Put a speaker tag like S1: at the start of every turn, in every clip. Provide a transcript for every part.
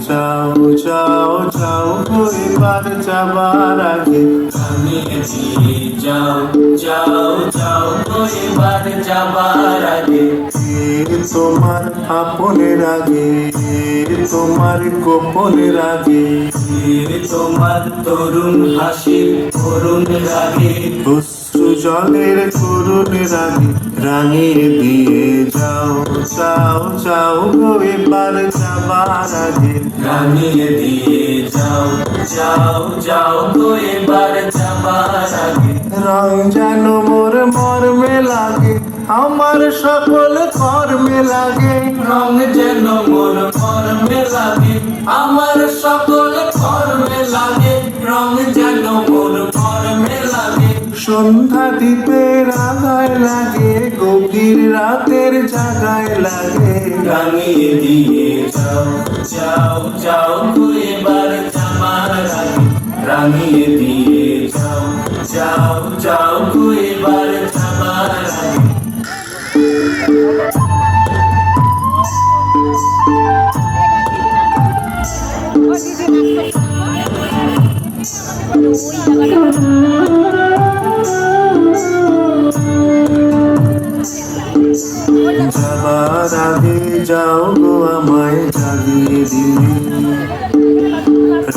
S1: যাও যাও যাও গো এবার যাবার আগে
S2: রাঙিয়ে দিয়ে যাও যাও যাও গো এবার যাবার আগে।
S1: কে তোমার আপনের আগে, তোমার গোপনের আগে,
S2: তোমার তরুণ হাসির করুণ রাগে,
S1: অশ্রু জলের করুণ রাগে রাঙিয়ে দিয়ে যাও যাও যাও গো এবার যাবার আগে
S2: রাঙিয়ে দিয়ে যাও যাও যাও গো এবার যাবার আগে।
S1: রং যেন মোর মর্মে লাগে, আমার সকল কর্মে লাগে,
S2: রং যেন মোর কর্মে লাগে, আমার সকল কর্মে লাগে, রং যেন মোর কর্মে লাগে।
S1: সন্ধ্যা দ্বীপের আগায় লাগে, গভীর রাতের জাগায় লাগে,
S2: রাঙিয়ে দিয়ে যাও যাও যাও গো এবার যাবার আগে। রাঙিয়ে দিয়ে যাও যাও যাও গো এবার যাবার আগে।
S1: যাবার আগে যাও গো আমায় জাগিয়ে দিয়ে,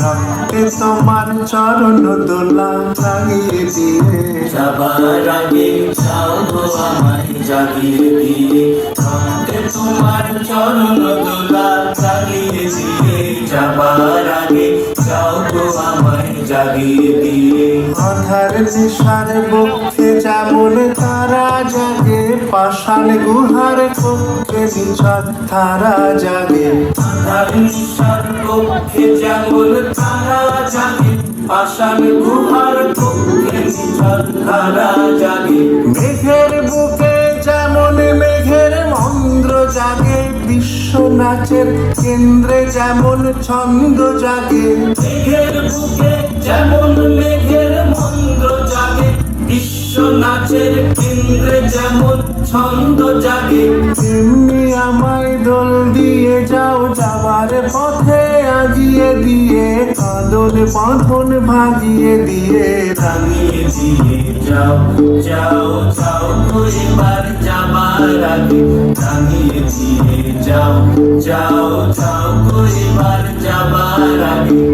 S1: রক্তে তোমার চরণ দোলা লাগিয়ে দিয়ে,
S2: যাবার আগে যাও গো আমায় জাগিয়ে দিয়ে, রক্তে তোমার চরণ দোলা লাগিয়ে দিয়ে। যাবার আগে যাও গো আমায় জাগিয়ে দিয়ে,
S1: আধার নিশার বক্ষে যেমন তারা জাগে, পাষাণ গুহার কক্ষে নিছক তারা জাগে,
S2: আধার নিশার কক্ষে যেমন তারা জাগে, পাষাণ গুহার কক্ষে নিছক তারা জাগে।
S1: মেঘের বুকে যেমন মেঘের মন্দ্র জাগে, বিশ্ব নাচের কেন্দ্রে যেমন ছন্দ জাগে,
S2: মেঘের বুকে যেমন মেঘের মন্দ্র জাগে, বিশ্ব নাচের কেন্দ্রে যেমন ছন্দ জাগে।
S1: তেমনি আমায় দোল দিয়ে যাও যাবার পথে আগিয়ে দিয়ে, কাঁদন বাঁধন ভাগিয়ে দিয়ে,
S2: রাঙিয়ে দিয়ে যাও যাও যাও গো এবার যাবার আগে। রাঙিয়ে দিয়ে যাও যাও যাও গো এবার যাবার আগে।